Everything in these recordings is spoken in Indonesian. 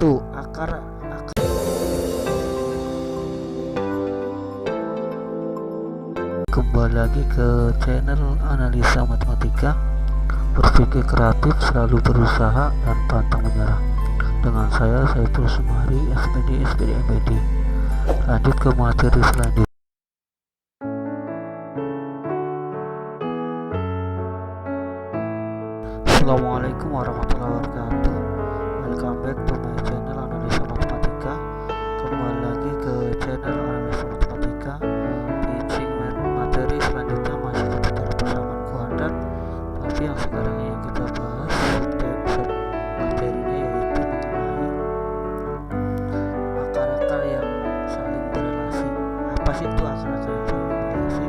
akar kembali lagi ke channel analisa matematika. Berpikir kreatif, selalu berusaha dan pantang menyerah. Dengan saya Saiful Sumari, SPD MPD. Lanjut ke materi selanjutnya. Assalamualaikum warahmatullahi wabarakatuh. Welcome back to my channel analisa matematika. Kembali lagi ke channel analisa matematika. Teaching materi selanjutnya masih seputar persamaan kuadrat, tapi yang sekarang yang kita bahas materinya yaitu mengenai akar-akar yang saling berelasi. Apa sih itu akar-akar yang saling berelasi?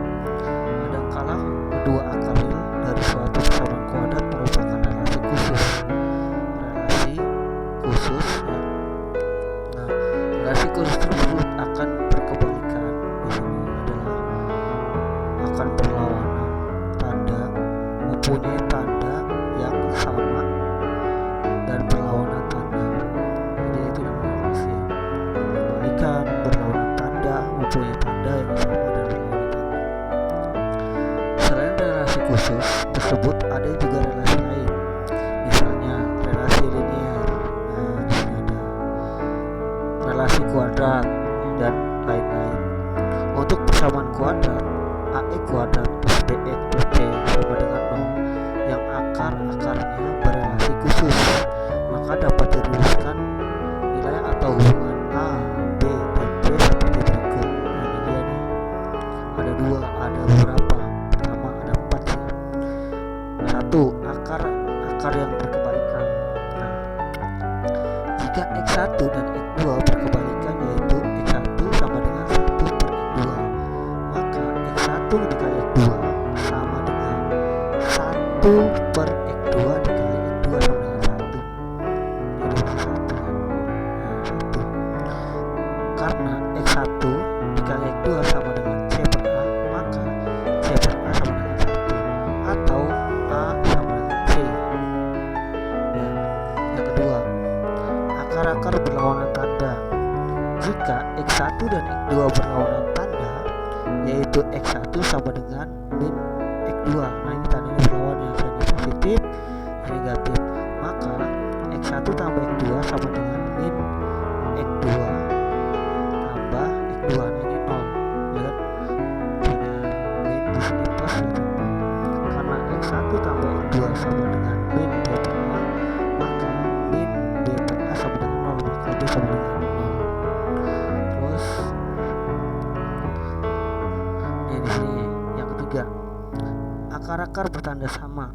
Kadangkala kedua akar real dari suatu persamaan kuadrat merupakan relasi khusus ya. Nah, relasi khusus tersebut akan berkebalikan. Di sini adalah akan berlawanan tanda, mempunyai tanda yang sama dan berlawanan tanda. Jadi itu namanya relasi berkebalikan, berlawanan tanda, mempunyai tanda yang sama dan berlawanan tanda. Selain relasi khusus tersebut, ada juga relasi lain, misalnya relasi linier. Nah, di sini ada relasi kuadrat dan lain-lain. Untuk persamaan kuadrat, AE kuadrat plus BX plus C sama dengan 0 yang akar-akarnya berelasi khusus, maka dapat dirumuskan nilai atau hubungan A, B, dan C seperti berikut. Nah, ini dia nih. Ada dua, ada beberapa. Pertama ada 4 sih. 1. Akar yang berkebalikan. Nah, jika X1 dan X2 berkebalikan, yaitu X1 sama dengan 1 per X2, maka X1 dikali X2 sama dengan 1 per X2 dikali X2 sama dengan 1. Jadi masih 1 kan? Nah, 1. Karena X1 dikali X2 sama dengan C per A, maka C per A sama dengan 1 atau A sama dengan C. Ya. Yang kedua, akar-akar berlawanan tanda. Jika X1 dan X2 berlawanan tanda, yaitu X1 sama dengan min X2. Nah, ini tandanya berlawan, yang sini positif, yang negatif. Maka X1 tambah X2 sama dengan min X2 tambah X2. Nah, ini 0, ya kan? Jadi min di sini plus gitu. Karena X1 tambah X2 sama dengan min B per A, maka min B per A sama dengan 0, maka B sama dengan 0. Terus ini di sini yang ketiga, akar-akar bertanda sama.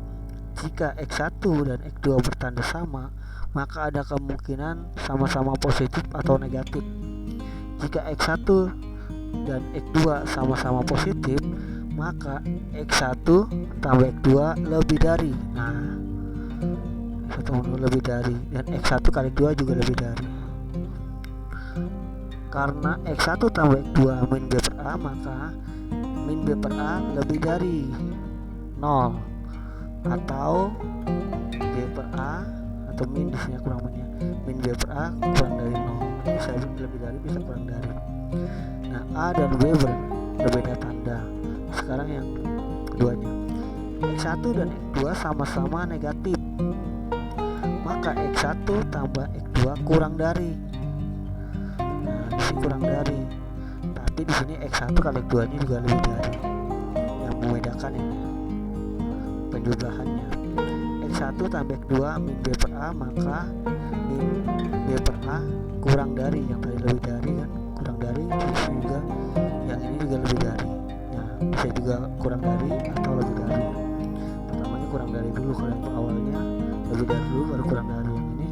Jika X1 dan X2 bertanda sama, maka ada kemungkinan sama-sama positif atau negatif. Jika X1 dan X2 sama-sama positif, maka X1 tambah X2 lebih dari. Nah, X1 lebih dari, dan X1 kali X2 juga lebih dari. Karena X1 tambah X2 min B per A, maka min B per A lebih dari 0 atau B per A atau min di sini kurang minnya. Min B per A kurang dari 0. Bisa lebih dari, bisa kurang dari. Nah, A dan B berbeda tanda. Sekarang yang keduanya, X1 dan X2 sama-sama negatif, maka X1 tambah X2 kurang dari. Nah, di sini kurang dari, tapi di sini X1 kali X2 ini juga lebih dari. Yang membedakan ini penjumlahannya. X1 tambah X2 min B per A, maka min B per A kurang dari, yang tadi lebih dari kan, kurang dari. Terus juga yang ini juga lebih dari. Bisa juga kurang dari atau lebih dari. Pertamanya kurang dari dulu, kalau yang awalnya lebih dari dulu baru kurang dari. Yang ini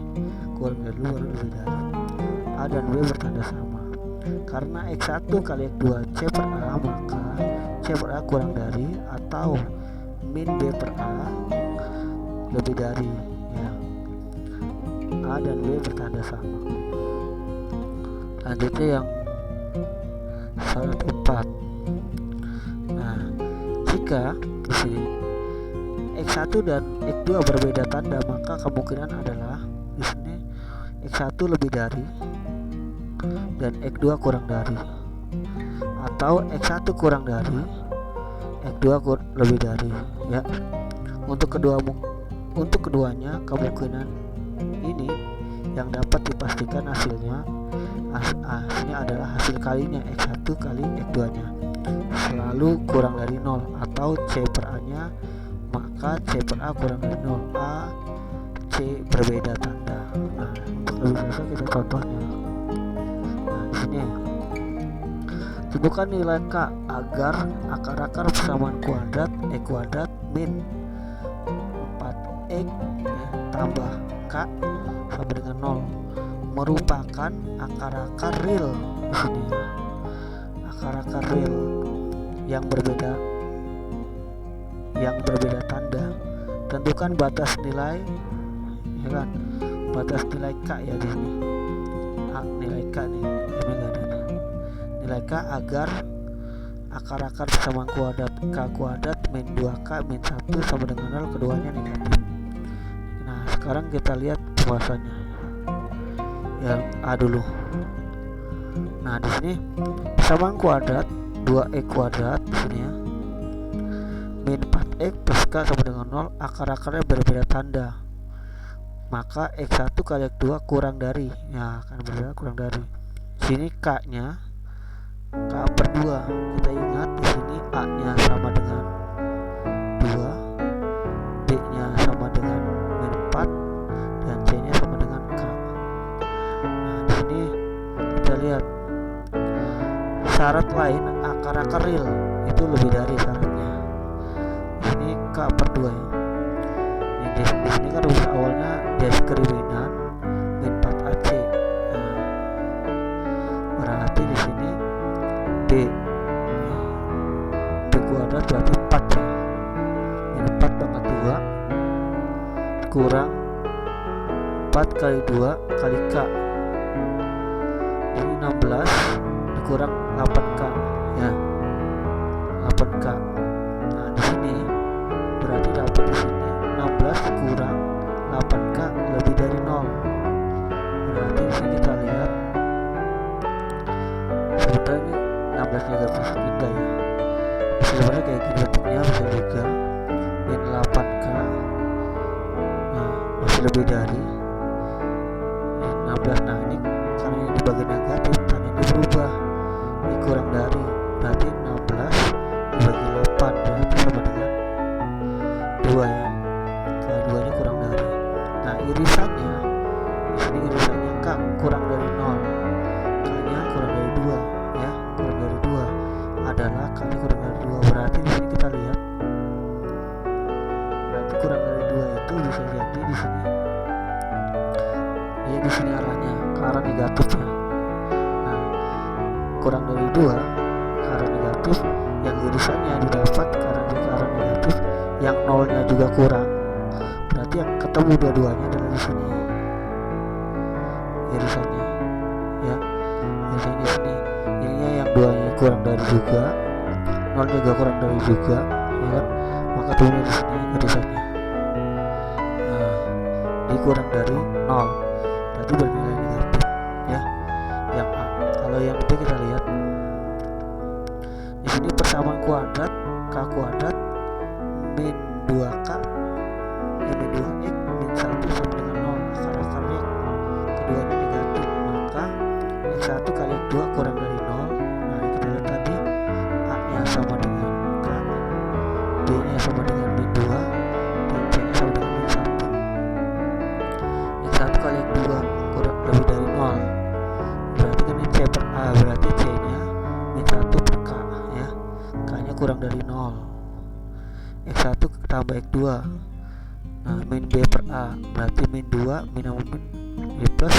kurang dari dulu baru lebih dari. A dan B bertanda sama. Karena X1 kali X2 C per A, maka C per A kurang dari atau min B per A lebih dari, ya. A dan B bertanda sama. Lanjutnya yang syarat 4. Nah, jika di sini X1 dan X2 berbeda tanda, maka kemungkinan adalah di sini X1 lebih dari dan X2 kurang dari, atau X1 kurang dari X2 lebih dari ya. Untuk keduanya kemungkinan ini yang dapat dipastikan hasilnya adalah hasil kalinya X1 kali X2 nya selalu kurang dari 0, atau C per A nya maka C per A kurang dari 0, A C berbeda tanda. Nah, untuk lebih susah kita contohnya. Nah, di sini tentukan nilai K agar akar-akar persamaan kuadrat E kuadrat min 4X tambah K sama dengan 0 merupakan akar-akar real. Di sini akar-akar real yang berbeda tanda. Tentukan batas nilai, ya kan, batas nilai K ya di sini. Nilai K nih, ini enggak ada nih. Nilai K agar akar-akar persamaan kuadrat K kuadrat min 2K min 1 sama dengan 0 keduanya negatif. Nah, sekarang kita lihat pembahasannya. Yang A dulu. Nah, di sini persamaan kuadrat 2x kuadrat di sini ya. Min 4x plus K sama dengan 0, akar-akarnya berbeda tanda. Maka X1 kali X2 kurang dari, ya kan berbeda kurang dari. Sini K-nya K per 2. Kita ingat di sini A-nya sama dengan 2, B-nya sama dengan min 4 dan C-nya sama dengan K. Nah, di sini kita lihat syarat lain akar-akar real itu lebih dari syaratnya. Ini K per 2 ya. Di sini kan rumus awalnya diskriminan min 4AC. Nah, berarti di sini B kuadrat berarti 4 ya. Min 4 pangkat 2 kurang 4 kali 2 kali K. Ini 16 dikurang 8K ya. 8K. Nah, di sini berarti dapat di sini 16 kurang 8K lebih dari 0. Berarti di sini kita lihat sebenarnya ini 16 nya gak bisa pindah ya. Sebenarnya kayak gini bentuknya bisa juga min 8K. Nah, masih lebih dari 16. Nah, ini karena ini di bagian negatif, tanda ini berubah. Ini kurang dari, berarti 16 dibagi 8 berarti sama dengan 2 ya. Kalau 2 nya kurang dari. Nah, irisannya di sini irisannya K kurang dari 0, K-nya kurang dari 2 ya. Kurang dari 2 adalah K-nya kurang dari 2. Berarti di sini kita lihat berarti kurang dari 2 itu bisa jadi di sini. Ini di sini arahnya ke arah negatif ya. Nah, kurang dari 2 ke arah negatif, yang irisannya didapat karena dia ke arah negatif, yang nolnya juga kurang. Berarti yang ketemu dua-duanya adalah di sini irisannya ya. Irisannya di sini. Ininya yang 2-nya kurang dari juga, 0 juga kurang dari juga, ya kan? Maka ketemunya di sini irisannya. Nah, ini kurang dari 0. Berarti bernilai negatif ya. Yang A. Kalau yang B kita lihat di sini persamaan kuadrat K kuadrat min 2K min 2X min 1 sama dengan 0, akar-akarnya keduanya negatif, maka X1 kali X2 kurang dari 0. Nah, kita lihat tadi A nya sama dengan K, B nya sama dengan min 2 dan C nya sama dengan min 1. X1 kali X2 kurang lebih dari 0, berarti kan ini C per A, berarti C nya min 1 per K ya. K nya kurang dari 0. X1 tambah X2, nah min B per A berarti min 2 min sama min B plus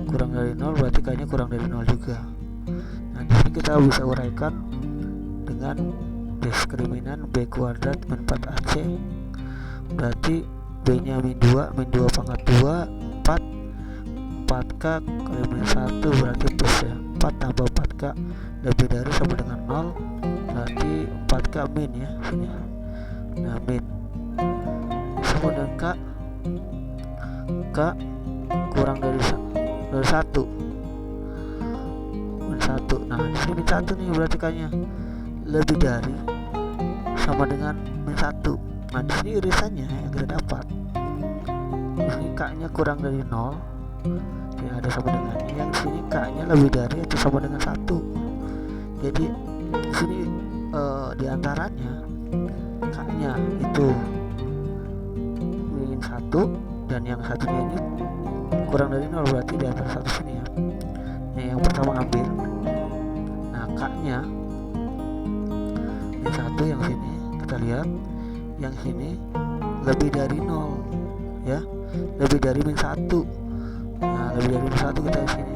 kurang dari 0, berarti K nya kurang dari 0 juga. Nah, di sini kita bisa uraikan dengan diskriminan B kuadrat min 4AC, berarti B nya min 2 pangkat 2 4K kali min 1 berarti plus ya. 4 tambah 4K lebih dari sama dengan 0, berarti 4K min ya sini. Nah, min sama dengan K kurang dari satu. Min satu. Nah di sini min satu nih berarti kayaknya lebih dari sama dengan min satu. Nah di sini irisannya yang kita dapat, di sini k-nya kurang dari 0, yang ada sama dengannya. Yang sini k-nya lebih dari atau sama dengan 1. Jadi di sini diantaranya k-nya itu min 1 dan yang satunya ini kurang dari 0, berarti di antara satu sini ya. Nah yang pertama ambil, nah k-nya min 1 yang sini kita lihat, yang sini lebih dari 0 ya, lebih dari min 1. Nah lebih dari min 1 kita di sini.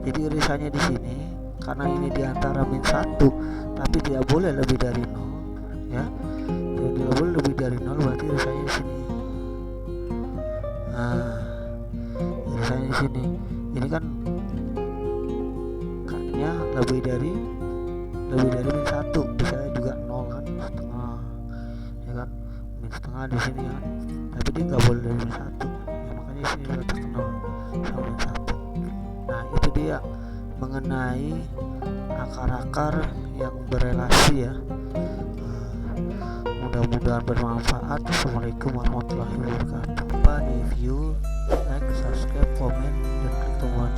Jadi irisannya di sini karena ini diantara min 1 tapi tidak boleh lebih dari 0 ya. Jadi tidak boleh lebih dari 0, berarti irisannya di sini. Nah irisannya di sini. Ini kan k-nya lebih dari min 1, bisa juga 0 kan, setengah ya kan, min setengah di sini kan, tapi dia nggak boleh dari min 1 ya, makanya di sini letak 0 sama min 1. Nah itu dia mengenai akar-akar yang berelasi ya. Mudah-mudahan bermanfaat. Assalamualaikum warahmatullahi wabarakatuh. Lupa di view, like, subscribe, komen, dan klik tombol